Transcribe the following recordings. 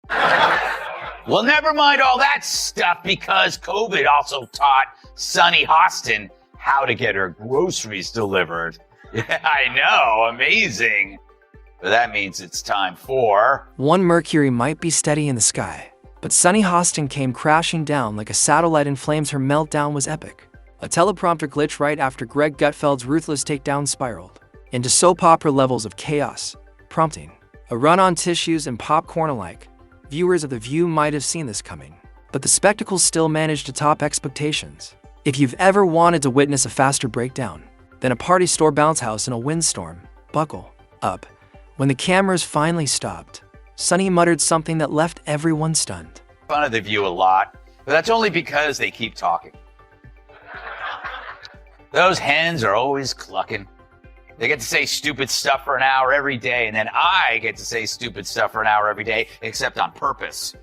Well, never mind all that stuff because COVID also taught Sunny Hostin how to get her groceries delivered. Yeah, I know, amazing. But that means it's time for... One Mercury might be steady in the sky, but Sunny Hostin came crashing down like a satellite in flames. Her meltdown was epic. A teleprompter glitch right after Greg Gutfeld's ruthless takedown spiraled into soap opera levels of chaos, prompting a run on tissues and popcorn alike. Viewers of The View might have seen this coming, but the spectacle still managed to top expectations. If you've ever wanted to witness a faster breakdown than a party store bounce house in a windstorm, buckle up. When the cameras finally stopped, Sunny muttered something that left everyone stunned. Fun of The View a lot, but that's only because they keep talking. Those hens are always clucking. They get to say stupid stuff for an hour every day, and then I get to say stupid stuff for an hour every day, except on purpose.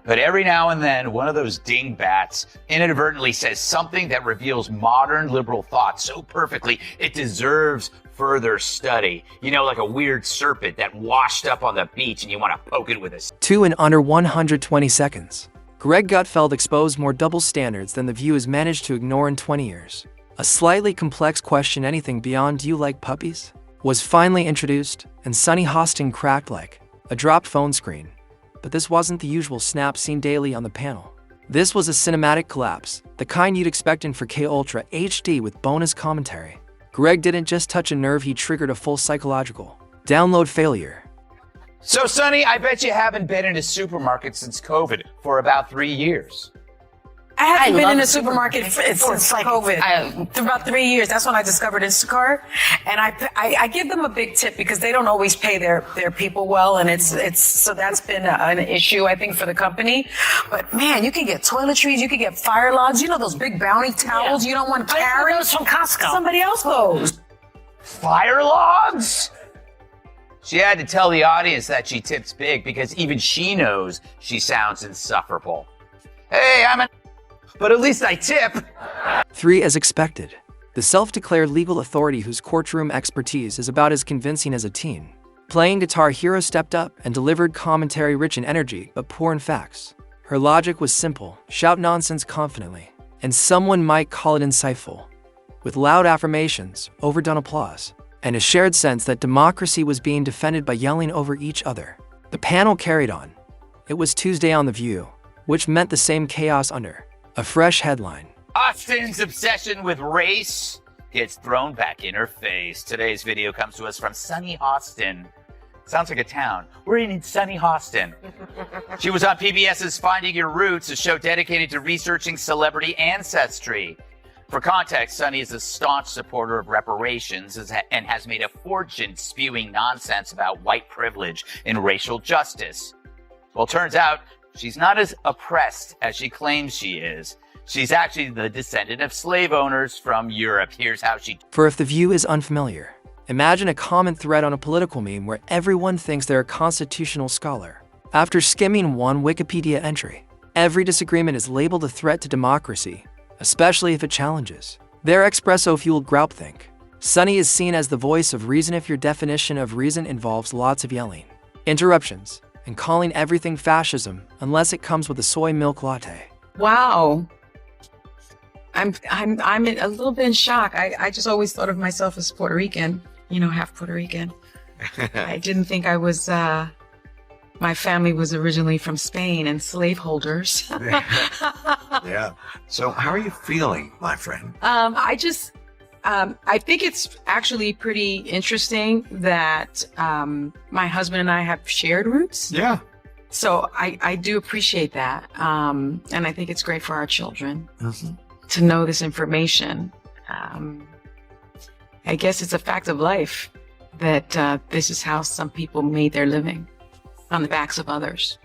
But every now and then, one of those dingbats inadvertently says something that reveals modern liberal thought so perfectly, it deserves further study. You know, like a weird serpent that washed up on the beach and you want to poke it with a... 2 in under 120 seconds. Greg Gutfeld exposed more double standards than The View has managed to ignore in 20 years. A slightly complex question, anything beyond "do you like puppies?" was finally introduced, and Sunny Hostin cracked like a dropped phone screen. But this wasn't the usual snap seen daily on the panel. This was a cinematic collapse, the kind you'd expect in 4K Ultra HD with bonus commentary. Greg didn't just touch a nerve, he triggered a full psychological download failure. So, Sunny, I bet you haven't been in a supermarket since COVID for about 3 years. I haven't been in a supermarket since like COVID. For about 3 years. That's when I discovered Instacart, and I give them a big tip because they don't always pay their people well, and it's so that's been an issue I think for the company. But man, you can get toiletries, you can get fire logs. You know those big Bounty towels you don't want to carry. Those from Costco. Somebody else goes. Fire logs? She had to tell the audience that she tips big because even she knows she sounds insufferable. Hey, but at least I tip. 3 as expected. The self-declared legal authority whose courtroom expertise is about as convincing as a teen. Playing Guitar Hero stepped up and delivered commentary rich in energy but poor in facts. Her logic was simple: shout nonsense confidently, and someone might call it insightful, with loud affirmations, overdone applause, and a shared sense that democracy was being defended by yelling over each other. The panel carried on. It was Tuesday on The View, which meant the same chaos under a fresh headline. Hostin's obsession with race gets thrown back in her face. Today's video comes to us from Sunny Hostin. Sounds like a town. We're in Sunny Hostin. She was on PBS's Finding Your Roots, a show dedicated to researching celebrity ancestry. For context, Sunny is a staunch supporter of reparations and has made a fortune spewing nonsense about white privilege and racial justice. Well, turns out she's not as oppressed as she claims she is. She's actually the descendant of slave owners from Europe. Here's how she... For if The View is unfamiliar, imagine a common thread on a political meme where everyone thinks they're a constitutional scholar. After skimming one Wikipedia entry, every disagreement is labeled a threat to democracy, especially if it challenges their espresso-fueled groupthink. Sunny is seen as the voice of reason if your definition of reason involves lots of yelling, interruptions, and calling everything fascism unless it comes with a soy milk latte. Wow. I'm a little bit in shock. I just always thought of myself as Puerto Rican, half Puerto Rican. I didn't think I was, my family was originally from Spain and slaveholders. Yeah. So how are you feeling, my friend? I think it's actually pretty interesting that my husband and I have shared roots. Yeah. So I do appreciate that. And I think it's great for our children to know this information. I guess it's a fact of life that this is how some people made their living, on the backs of others.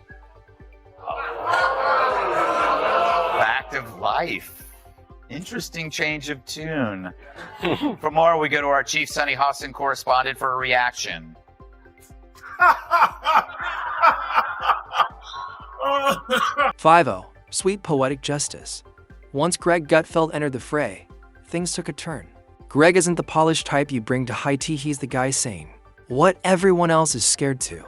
Fact of life. Interesting change of tune. For more, we go to our chief Sunny Hostin correspondent for a reaction. 5-0. Sweet poetic justice. Once Greg Gutfeld entered the fray, things took a turn. Greg isn't the polished type you bring to high tea, he's the guy saying what everyone else is scared to.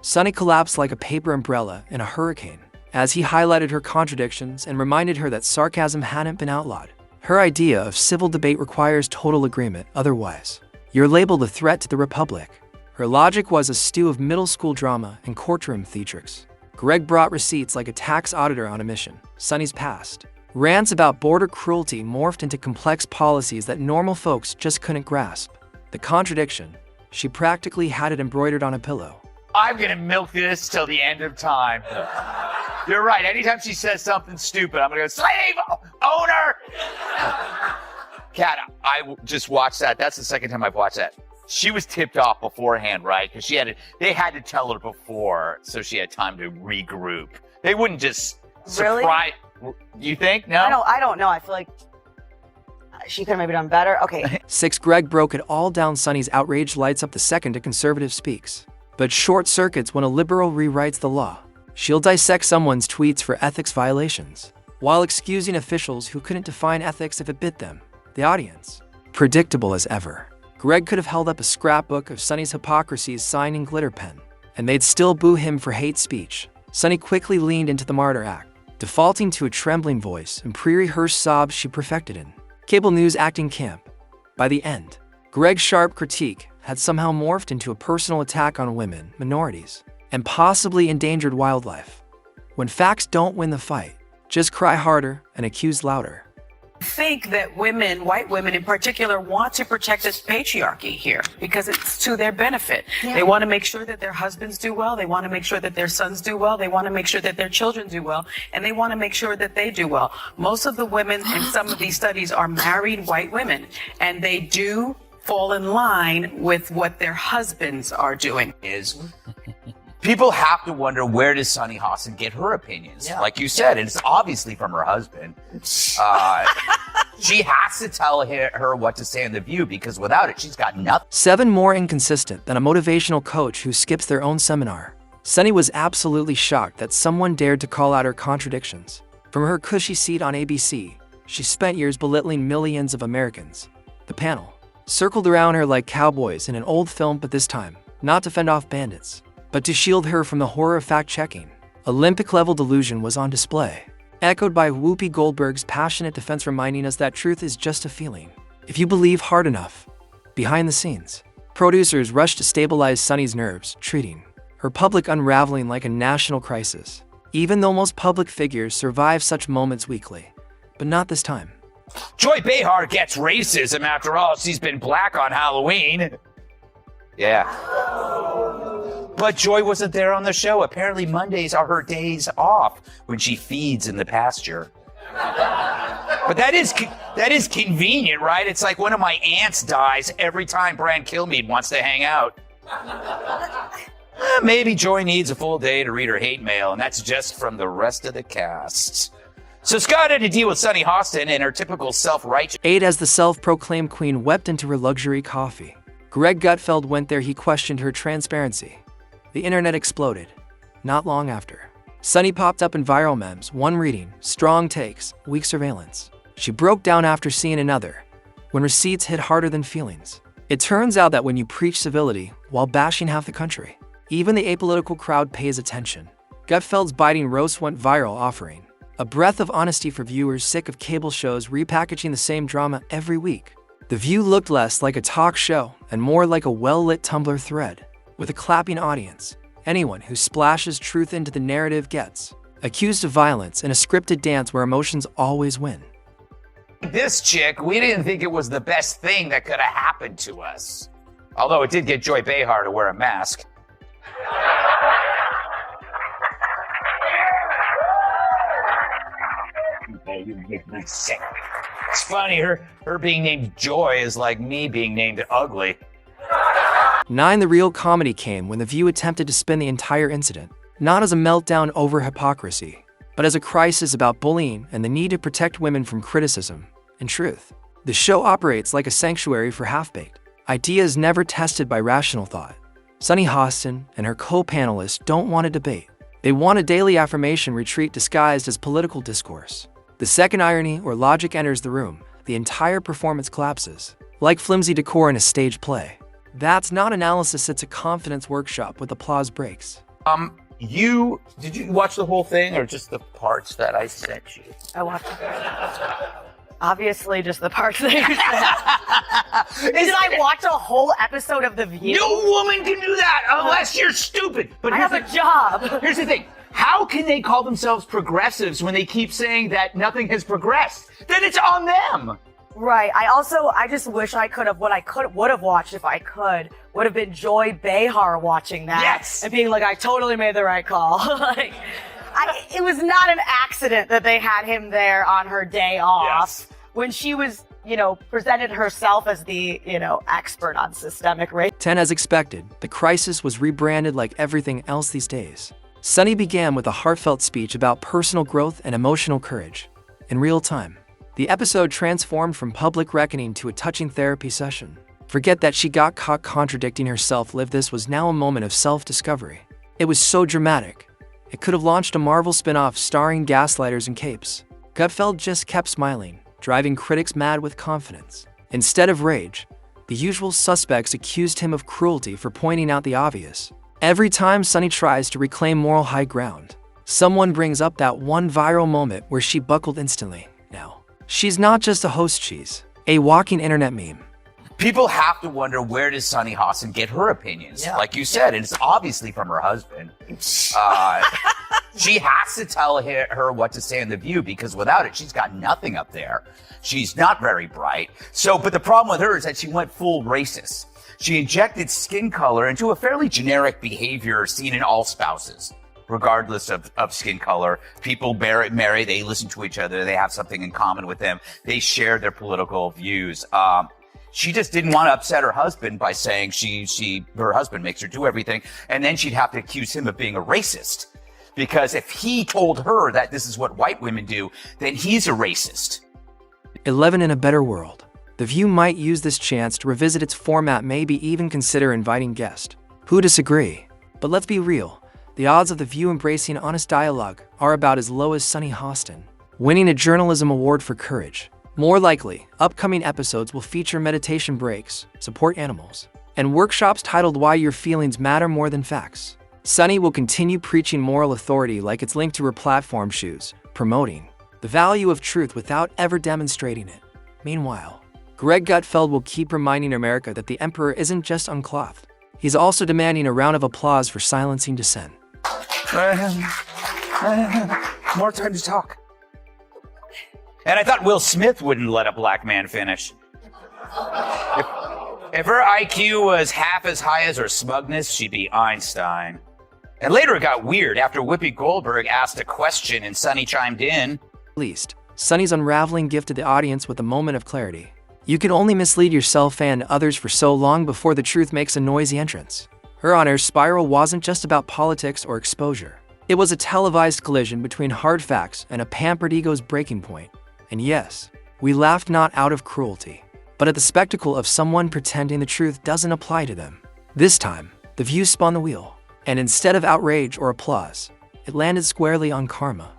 Sunny collapsed like a paper umbrella in a hurricane as he highlighted her contradictions and reminded her that sarcasm hadn't been outlawed. Her idea of civil debate requires total agreement, otherwise, you're labeled a threat to the republic. Her logic was a stew of middle school drama and courtroom theatrics. Greg brought receipts like a tax auditor on a mission. Sunny's past. Rants about border cruelty morphed into complex policies that normal folks just couldn't grasp. The contradiction, she practically had it embroidered on a pillow. I'm gonna milk this till the end of time. You're right. Anytime she says something stupid, I'm gonna go, slave owner! Kat, I just watched that. That's the second time I've watched that. She was tipped off beforehand, right? Because they had to tell her before, so she had time to regroup. They wouldn't just surprise. Really? You think? No? I don't know. I feel like she could have maybe done better. Okay. 6. Greg broke it all down. Sunny's outrage lights up the second a conservative speaks, but short circuits when a liberal rewrites the law. She'll dissect someone's tweets for ethics violations, while excusing officials who couldn't define ethics if it bit them. The audience. Predictable as ever. Greg could have held up a scrapbook of Sunny's hypocrisies signed in glitter pen, and they'd still boo him for hate speech. Sunny quickly leaned into the martyr act, defaulting to a trembling voice and pre-rehearsed sobs she perfected in cable news acting camp. By the end, Greg's sharp critique had somehow morphed into a personal attack on women, minorities, and possibly endangered wildlife. When facts don't win the fight, just cry harder and accuse louder. I think that women, white women in particular, want to protect this patriarchy here because it's to their benefit. Yeah. They want to make sure that their husbands do well. They want to make sure that their sons do well. They want to make sure that their children do well. And they want to make sure that they do well. Most of the women in some of these studies are married white women, and they do fall in line with what their husbands are doing. People have to wonder, where does Sunny Hostin get her opinions? Yeah. Like you said, it's obviously from her husband. She has to tell her what to say in The View, because without it, she's got nothing. 7. More inconsistent than a motivational coach who skips their own seminar. Sunny was absolutely shocked that someone dared to call out her contradictions. From her cushy seat on ABC, she spent years belittling millions of Americans. The panel circled around her like cowboys in an old film, but this time, not to fend off bandits, but to shield her from the horror of fact-checking. Olympic-level delusion was on display, echoed by Whoopi Goldberg's passionate defense, reminding us that truth is just a feeling if you believe hard enough. Behind the scenes, producers rushed to stabilize Sunny's nerves, treating her public unraveling like a national crisis. Even though most public figures survive such moments weekly, but not this time. Joy Behar gets racism after all. She's been black on Halloween. Yeah. But Joy wasn't there on the show. Apparently Mondays are her days off when she feeds in the pasture. But that is convenient, right? It's like one of my aunts dies every time Brian Kilmeade wants to hang out. Maybe Joy needs a full day to read her hate mail, and that's just from the rest of the cast. So Scott had to deal with Sunny Hostin and her typical self-righteous. 8. As the self-proclaimed queen wept into her luxury coffee, Greg Gutfeld went there. He questioned her transparency. The internet exploded. Not long after, Sunny popped up in viral memes, one reading, strong takes, weak surveillance. She broke down after seeing another, when receipts hit harder than feelings. It turns out that when you preach civility while bashing half the country, even the apolitical crowd pays attention. Gutfeld's biting roast went viral, offering a breath of honesty for viewers sick of cable shows repackaging the same drama every week. The View looked less like a talk show and more like a well-lit Tumblr thread, with a clapping audience. Anyone who splashes truth into the narrative gets accused of violence in a scripted dance where emotions always win. This chick, we didn't think it was the best thing that could have happened to us. Although it did get Joy Behar to wear a mask. It's funny, her being named Joy is like me being named Ugly. 9. The real comedy came when The View attempted to spin the entire incident, not as a meltdown over hypocrisy, but as a crisis about bullying and the need to protect women from criticism and truth. The show operates like a sanctuary for half-baked ideas never tested by rational thought. Sunny Hostin and her co-panelists don't want a debate. They want a daily affirmation retreat disguised as political discourse. The second irony or logic enters the room, the entire performance collapses, like flimsy decor in a stage play. That's not analysis, it's a confidence workshop with applause breaks. Did you watch the whole thing or just the parts that I sent you? I watched it. Obviously, just the parts that you said. Did I watch a whole episode of The View? No woman can do that unless you're stupid. But I have a job. Here's the thing. How can they call themselves progressives when they keep saying that nothing has progressed? Then it's on them. Right. I just wish I could have, would have watched if I could, would have been Joy Behar watching that. Yes. And being like, I totally made the right call. It was not an accident that they had him there on her day off when she was, presented herself as the, expert on systemic racism. 10 as expected, the crisis was rebranded like everything else these days. Sunny began with a heartfelt speech about personal growth and emotional courage. In real time, the episode transformed from public reckoning to a touching therapy session. Forget that she got caught contradicting herself. This was now a moment of self-discovery. It was so dramatic. It could have launched a Marvel spin-off starring gaslighters and capes. Gutfeld just kept smiling, driving critics mad with confidence. Instead of rage, the usual suspects accused him of cruelty for pointing out the obvious. Every time Sunny tries to reclaim moral high ground, someone brings up that one viral moment where she buckled instantly. Now, she's not just a host, she's a walking internet meme. People have to wonder, where does Sunny Hostin get her opinions? Yeah. Like you said, and it's obviously from her husband. She has to tell her what to say in The View, because without it, she's got nothing up there. She's not very bright. But the problem with her is that she went full racist. She injected skin color into a fairly generic behavior seen in all spouses, regardless of skin color. People marry, they listen to each other, they have something in common with them, they share their political views. She just didn't want to upset her husband by saying her husband makes her do everything, and then she'd have to accuse him of being a racist. Because if he told her that this is what white women do, then he's a racist. 11 in a better world. The View might use this chance to revisit its format, maybe even consider inviting guests who disagree. But let's be real, the odds of The View embracing honest dialogue are about as low as Sunny Hostin winning a journalism award for courage. More likely, upcoming episodes will feature meditation breaks, support animals, and workshops titled Why Your Feelings Matter More Than Facts. Sunny will continue preaching moral authority like it's linked to her platform shoes, promoting the value of truth without ever demonstrating it. Meanwhile, Greg Gutfeld will keep reminding America that the emperor isn't just unclothed. He's also demanding a round of applause for silencing dissent. More time to talk. And I thought Will Smith wouldn't let a black man finish. If her IQ was half as high as her smugness, she'd be Einstein. And later it got weird after Whoopi Goldberg asked a question and Sunny chimed in. At least, Sunny's unraveling gifted the audience with a moment of clarity. You can only mislead yourself and others for so long before the truth makes a noisy entrance. Her on-air spiral wasn't just about politics or exposure. It was a televised collision between hard facts and a pampered ego's breaking point. And yes, we laughed not out of cruelty, but at the spectacle of someone pretending the truth doesn't apply to them. This time, The View spun the wheel, and instead of outrage or applause, it landed squarely on karma.